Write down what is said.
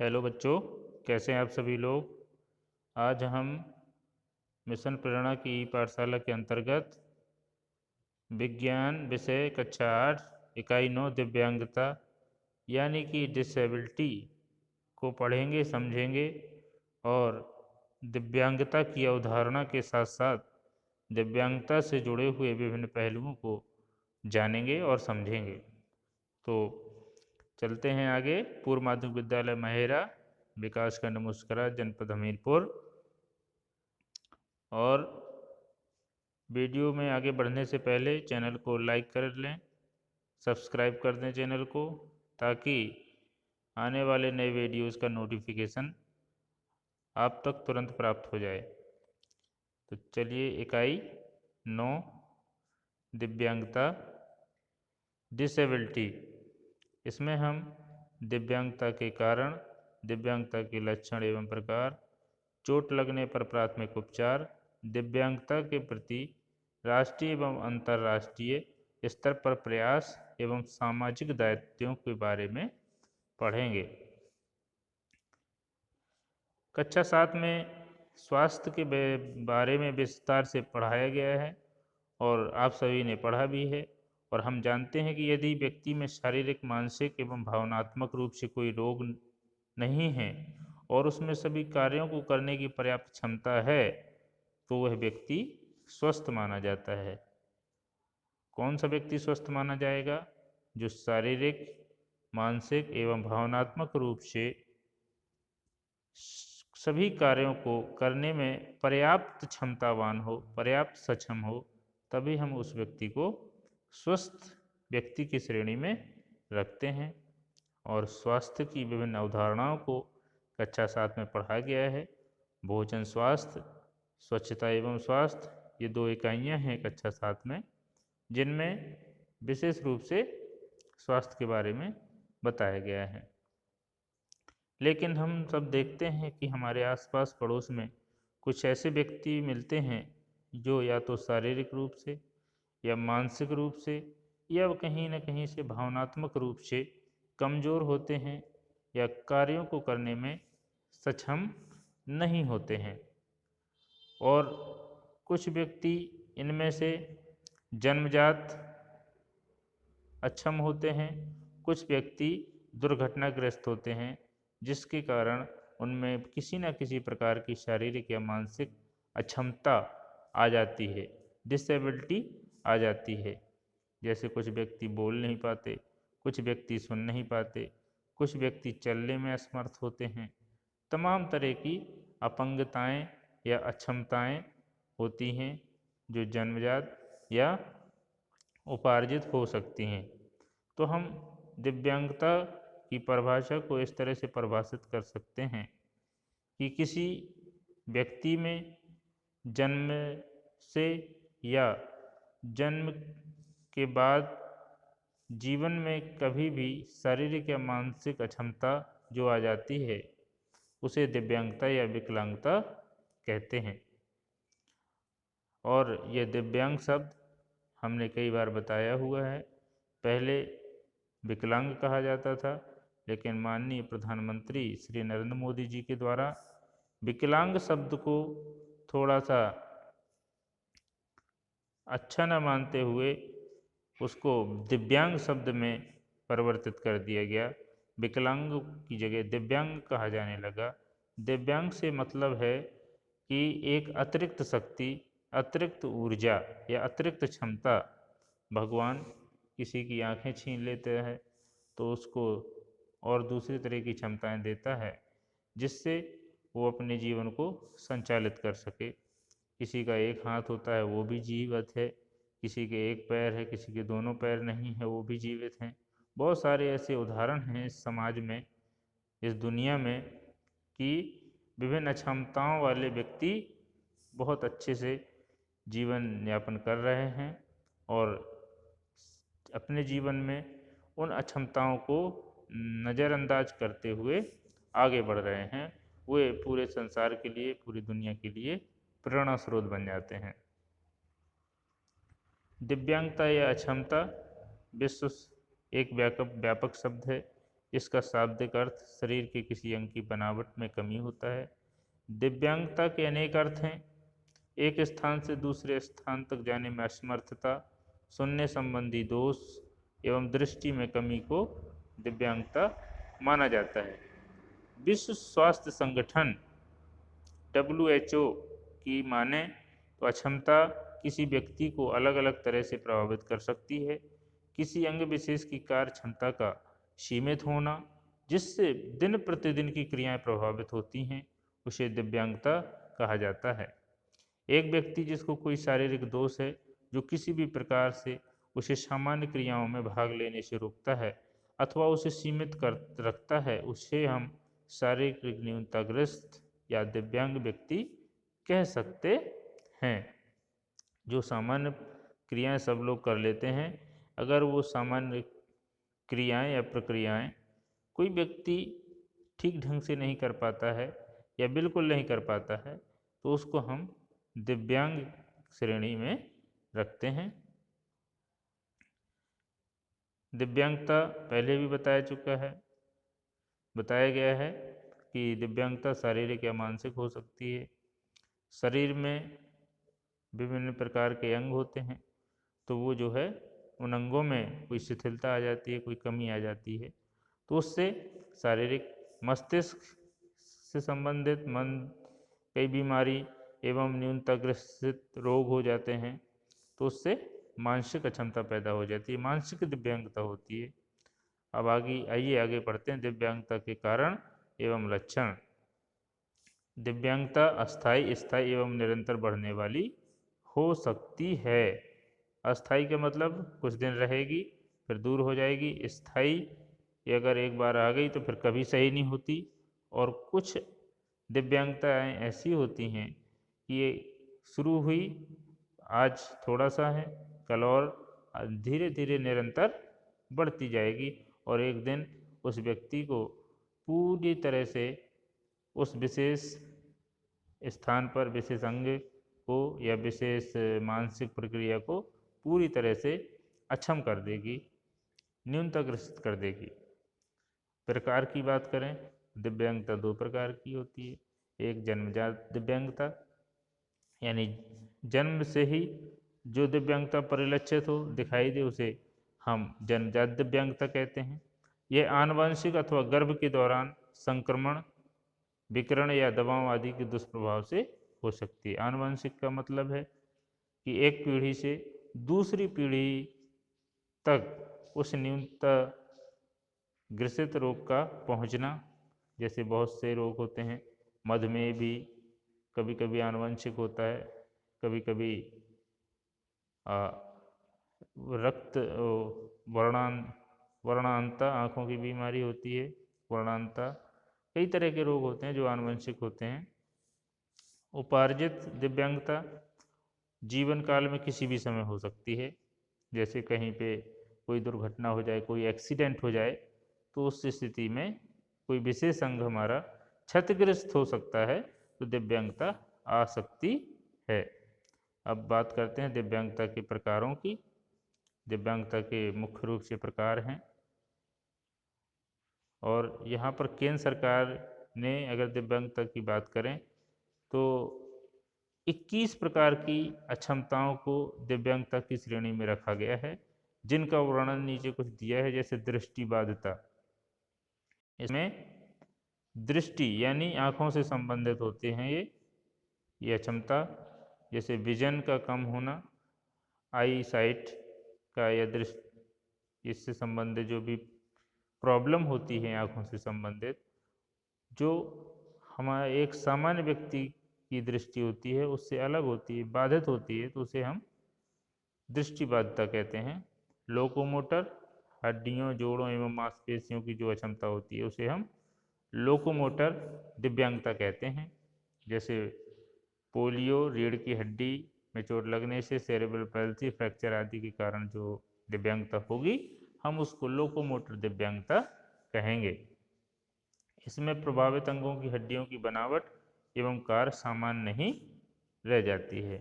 Hello बच्चों, कैसे हैं आप सभी लोग। आज हम मिशन प्रेरणा की पाठशाला के अंतर्गत विज्ञान विषय कक्षा 8 इकाई 9 दिव्यांगता यानी कि डिसेबिलिटी को पढ़ेंगे, समझेंगे और दिव्यांगता की अवधारणा के साथ साथ दिव्यांगता से जुड़े हुए विभिन्न पहलुओं को जानेंगे और समझेंगे। तो चलते हैं आगे। पूर्व माध्यमिक विद्यालय महेरा, विकासखंड मुस्करा, जनपद हमीरपुर। और वीडियो में आगे बढ़ने से पहले चैनल को लाइक कर लें, सब्सक्राइब कर दें चैनल को, ताकि आने वाले नए वीडियोस का नोटिफिकेशन आप तक तुरंत प्राप्त हो जाए। तो चलिए, इकाई 9 दिव्यांगता डिसेबिलिटी, इसमें हम दिव्यांगता के कारण, दिव्यांगता के लक्षण एवं प्रकार, चोट लगने पर प्राथमिक उपचार, दिव्यांगता के प्रति राष्ट्रीय एवं अंतर्राष्ट्रीय स्तर पर प्रयास एवं सामाजिक दायित्वों के बारे में पढ़ेंगे। कक्षा 7 में स्वास्थ्य के बारे में विस्तार से पढ़ाया गया है और आप सभी ने पढ़ा भी है। और हम जानते हैं कि यदि व्यक्ति में शारीरिक, मानसिक एवं भावनात्मक रूप से कोई रोग नहीं है और उसमें सभी कार्यों को करने की पर्याप्त क्षमता है, तो वह व्यक्ति स्वस्थ माना जाता है। कौन सा व्यक्ति स्वस्थ माना जाएगा? जो शारीरिक, मानसिक एवं भावनात्मक रूप से सभी कार्यों को करने में पर्याप्त क्षमतावान हो, पर्याप्त सक्षम हो, तभी हम उस व्यक्ति को स्वस्थ व्यक्ति की श्रेणी में रखते हैं। और स्वास्थ्य की विभिन्न अवधारणाओं को कक्षा 7 में पढ़ा गया है। भोजन स्वास्थ्य, स्वच्छता एवं स्वास्थ्य, ये 2 इकाइयाँ हैं कक्षा 7 में, जिनमें विशेष रूप से स्वास्थ्य के बारे में बताया गया है। लेकिन हम सब देखते हैं कि हमारे आसपास पड़ोस में कुछ ऐसे व्यक्ति मिलते हैं जो या तो शारीरिक रूप से या मानसिक रूप से या कहीं न कहीं से भावनात्मक रूप से कमज़ोर होते हैं या कार्यों को करने में सक्षम नहीं होते हैं। और कुछ व्यक्ति इनमें से जन्मजात अक्षम होते हैं, कुछ व्यक्ति दुर्घटनाग्रस्त होते हैं, जिसके कारण उनमें किसी न किसी प्रकार की शारीरिक या मानसिक अक्षमता आ जाती है, डिसेबिलिटी आ जाती है। जैसे कुछ व्यक्ति बोल नहीं पाते, कुछ व्यक्ति सुन नहीं पाते, कुछ व्यक्ति चलने में असमर्थ होते हैं। तमाम तरह की अपंगताएं या अक्षमताएं होती हैं जो जन्मजात या उपार्जित हो सकती हैं। तो हम दिव्यांगता की परिभाषा को इस तरह से परिभाषित कर सकते हैं कि किसी व्यक्ति में जन्म से या जन्म के बाद जीवन में कभी भी शारीरिक या मानसिक अक्षमता जो आ जाती है, उसे दिव्यांगता या विकलांगता कहते हैं। और यह दिव्यांग शब्द हमने कई बार बताया हुआ है। पहले विकलांग कहा जाता था, लेकिन माननीय प्रधानमंत्री श्री नरेंद्र मोदी जी के द्वारा विकलांग शब्द को थोड़ा सा अच्छा न मानते हुए उसको दिव्यांग शब्द में परिवर्तित कर दिया गया। विकलांग की जगह दिव्यांग कहा जाने लगा। दिव्यांग से मतलब है कि एक अतिरिक्त शक्ति, अतिरिक्त ऊर्जा या अतिरिक्त क्षमता, भगवान किसी की आंखें छीन लेते हैं तो उसको और दूसरी तरह की क्षमताएं देता है, जिससे वो अपने जीवन को संचालित कर सके। किसी का एक हाथ होता है, वो भी जीवित है। किसी के एक पैर है, किसी के दोनों पैर नहीं है, वो भी जीवित हैं। बहुत सारे ऐसे उदाहरण हैं इस समाज में, इस दुनिया में, कि विभिन्न क्षमताओं वाले व्यक्ति बहुत अच्छे से जीवन यापन कर रहे हैं और अपने जीवन में उन अक्षमताओं को नज़रअंदाज करते हुए आगे बढ़ रहे हैं। वे पूरे संसार के लिए, पूरी दुनिया के लिए प्रेरणा स्रोत बन जाते हैं। दिव्यांगता या अक्षमता विश्व एक व्यापक शब्द है। इसका शाब्दिक अर्थ शरीर के किसी अंग की बनावट में कमी होता है। दिव्यांगता के अनेक अर्थ हैं। एक स्थान से दूसरे स्थान तक जाने में असमर्थता, सुनने संबंधी दोष एवं दृष्टि में कमी को दिव्यांगता माना जाता है। विश्व स्वास्थ्य संगठन WHO की माने तो अक्षमता किसी व्यक्ति को अलग अलग तरह से प्रभावित कर सकती है। किसी अंग विशेष की कार्य क्षमता का सीमित होना, जिससे दिन प्रतिदिन की क्रियाएं प्रभावित होती हैं, उसे दिव्यांगता कहा जाता है। एक व्यक्ति जिसको कोई शारीरिक दोष है जो किसी भी प्रकार से उसे सामान्य क्रियाओं में भाग लेने से रोकता है अथवा उसे सीमित कर रखता है, उसे हम शारीरिक न्यूनताग्रस्त या दिव्यांग व्यक्ति कह सकते हैं। जो सामान्य क्रियाएं सब लोग कर लेते हैं, अगर वो सामान्य क्रियाएं या प्रक्रियाएं कोई व्यक्ति ठीक ढंग से नहीं कर पाता है या बिल्कुल नहीं कर पाता है, तो उसको हम दिव्यांग श्रेणी में रखते हैं। दिव्यांगता पहले भी बताया गया है कि दिव्यांगता शारीरिक या मानसिक हो सकती है। शरीर में विभिन्न प्रकार के अंग होते हैं, तो वो जो है उन अंगों में कोई शिथिलता आ जाती है, कोई कमी आ जाती है, तो उससे शारीरिक, मस्तिष्क से संबंधित मन कई बीमारी एवं न्यूनताग्रसित रोग हो जाते हैं, तो उससे मानसिक अक्षमता पैदा हो जाती है, मानसिक दिव्यांगता होती है। अब आगे पढ़ते हैं दिव्यांगता के कारण एवं लक्षण। दिव्यांगता अस्थायी, स्थायी एवं निरंतर बढ़ने वाली हो सकती है। अस्थायी का मतलब कुछ दिन रहेगी फिर दूर हो जाएगी। स्थायी ये अगर एक बार आ गई तो फिर कभी सही नहीं होती। और कुछ दिव्यांगताएं ऐसी होती हैं कि ये शुरू हुई, आज थोड़ा सा है, कल और धीरे धीरे निरंतर बढ़ती जाएगी और एक दिन उस व्यक्ति को पूरी तरह से उस विशेष स्थान पर, विशेष अंग को या विशेष मानसिक प्रक्रिया को पूरी तरह से अक्षम कर देगी, न्यूनताग्रस्त कर देगी। प्रकार की बात करें, दिव्यांगता दो प्रकार की होती है। एक जन्मजात दिव्यांगता, यानी जन्म से ही जो दिव्यांगता परिलक्षित हो, दिखाई दे, उसे हम जन्मजात दिव्यांगता कहते हैं। यह आनुवंशिक अथवा गर्भ के दौरान संक्रमण, विकिरण या दवाओं आदि के दुष्प्रभाव से हो सकती है। आनुवंशिक का मतलब है कि एक पीढ़ी से दूसरी पीढ़ी तक उस न्यूनता ग्रसित रोग का पहुंचना। जैसे बहुत से रोग होते हैं, मधुमेह भी कभी कभी आनुवंशिक होता है, कभी कभी रक्त वर्णांता, आँखों की बीमारी होती है, वर्णांता, कई तरह के रोग होते हैं जो आनुवंशिक होते हैं। उपार्जित दिव्यांगता जीवन काल में किसी भी समय हो सकती है। जैसे कहीं पे कोई दुर्घटना हो जाए, कोई एक्सीडेंट हो जाए, तो उस स्थिति में कोई विशेष अंग हमारा क्षतिग्रस्त हो सकता है, तो दिव्यांगता आ सकती है। अब बात करते हैं दिव्यांगता के प्रकारों की। दिव्यांगता के मुख्य रूप से प्रकार हैं, और यहाँ पर केंद्र सरकार ने अगर दिव्यांगता की बात करें तो 21 प्रकार की अक्षमताओं को दिव्यांगता की श्रेणी में रखा गया है, जिनका वर्णन नीचे कुछ दिया है। जैसे दृष्टिबाधिता, इसमें दृष्टि यानी आँखों से संबंधित होते हैं ये अक्षमता। जैसे विजन का कम होना, आई साइट का या दृष्टि, इससे संबंधित जो भी प्रॉब्लम होती है आँखों से संबंधित, जो हमारा एक सामान्य व्यक्ति की दृष्टि होती है उससे अलग होती है, बाधित होती है, तो उसे हम दृष्टिबाधिता कहते हैं। लोकोमोटर, हड्डियों, जोड़ों एवं मांसपेशियों की जो अक्षमता होती है उसे हम लोकोमोटर दिव्यांगता कहते हैं। जैसे पोलियो, रीढ़ की हड्डी में चोट लगने से, सेरेब्रल पैल्सी, फ्रैक्चर आदि के कारण जो दिव्यांगता होगी, हम उसको लोकोमोटर दिव्यांगता कहेंगे। इसमें प्रभावित अंगों की हड्डियों की बनावट एवं कार्य समान नहीं रह जाती है।